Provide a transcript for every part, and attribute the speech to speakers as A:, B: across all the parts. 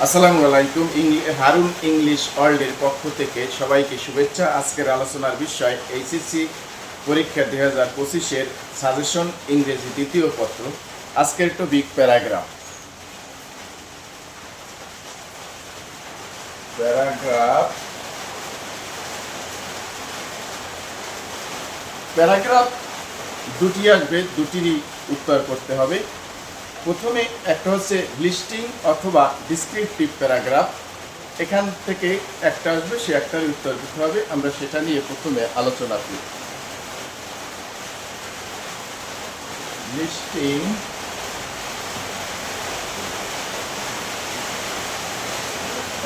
A: আসসালামু আলাইকুম। হারুন ইংলিশ ওয়ার্ল্ডের পক্ষ থেকে সবাইকে শুভেচ্ছা। আজকের আলোচনার বিষয় এইচএসসি পরীক্ষা 2025-এর সাজেশন ইংরেজি দ্বিতীয় পত্র। আজকের টপিক প্যারাগ্রাফ। প্যারাগ্রাফ প্যারাগ্রাফ দুটি আসবে, দুটিরই উত্তর করতে হবে। প্রথমে একটা হচ্ছে লিস্টিং অথবা ডিসক্রিপটিভ প্যারাগ্রাফ। এখান থেকে একটা আসবে, সে একটারই উত্তর দিতে হবে। আমরা সেটা নিয়ে প্রথমে আলোচনা করি। লিস্টিং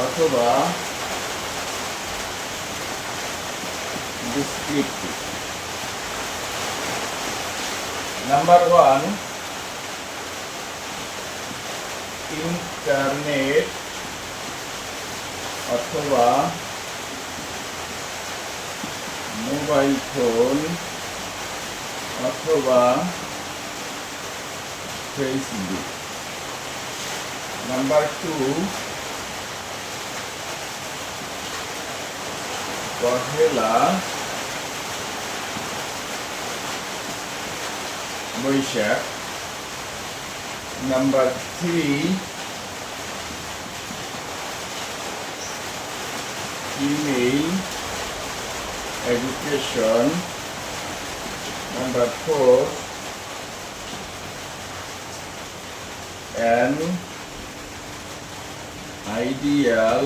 A: অথবা ডিসক্রিপটিভ। নাম্বার 1, ইন্টারনেট অথবা মোবাইল ফোন অথবা Facebook. Number 2, Pohela Boishakh. Number 3, email education. Number 4, an ideal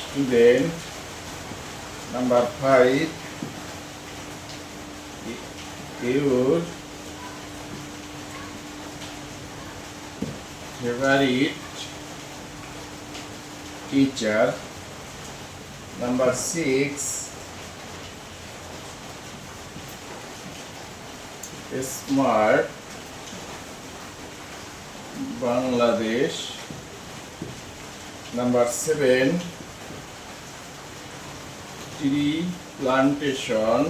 A: student. Number 5, your favorite teacher. Number 6, smart Bangladesh. Number 7, tree plantation.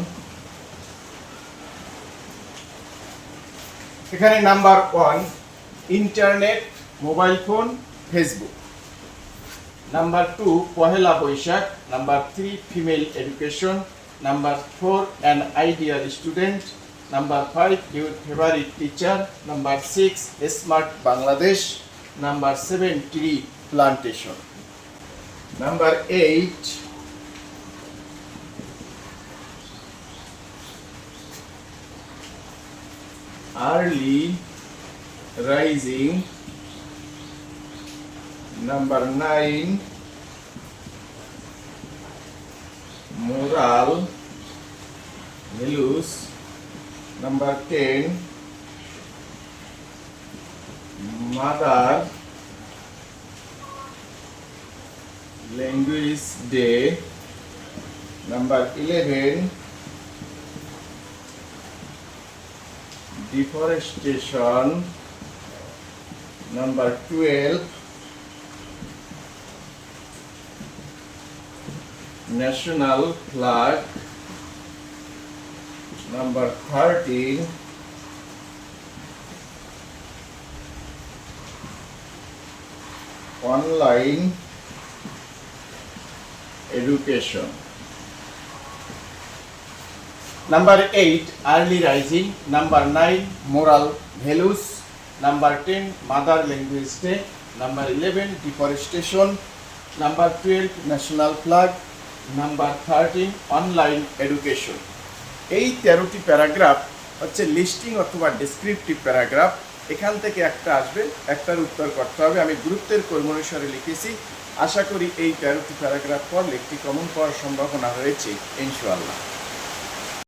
A: এখানে number 1, internet, mobile phone, Facebook. Number 2, Pohela Boishakh. Number 3, female education. Number 4, an ideal student. Number 5, your favourite teacher. Number 6, smart Bangladesh. Number 7, tree plantation. Number 8, early rising. Number 9, moral values. Number 10, mother language day. Number 11, deforestation. Number 12, national flag. Number 13, online education. Number 8, early rising. Number 9, moral values. Number 10, mother language day. Number 11, deforestation. Number 12, national flag. Number 13, online education. এই 13টি paragraph হচ্ছে listing অথবা descriptive paragraph. এখান থেকে একটা আসবে, একটার উত্তর করতে হবে। আমি গুরুত্বের ক্রম অনুসারে লিখেছি। আশা করি এই 13টি প্যারাগ্রাফ পড়লে একটি কমন পাওয়ার সম্ভাবনা রয়েছে ইনশাআল্লাহ।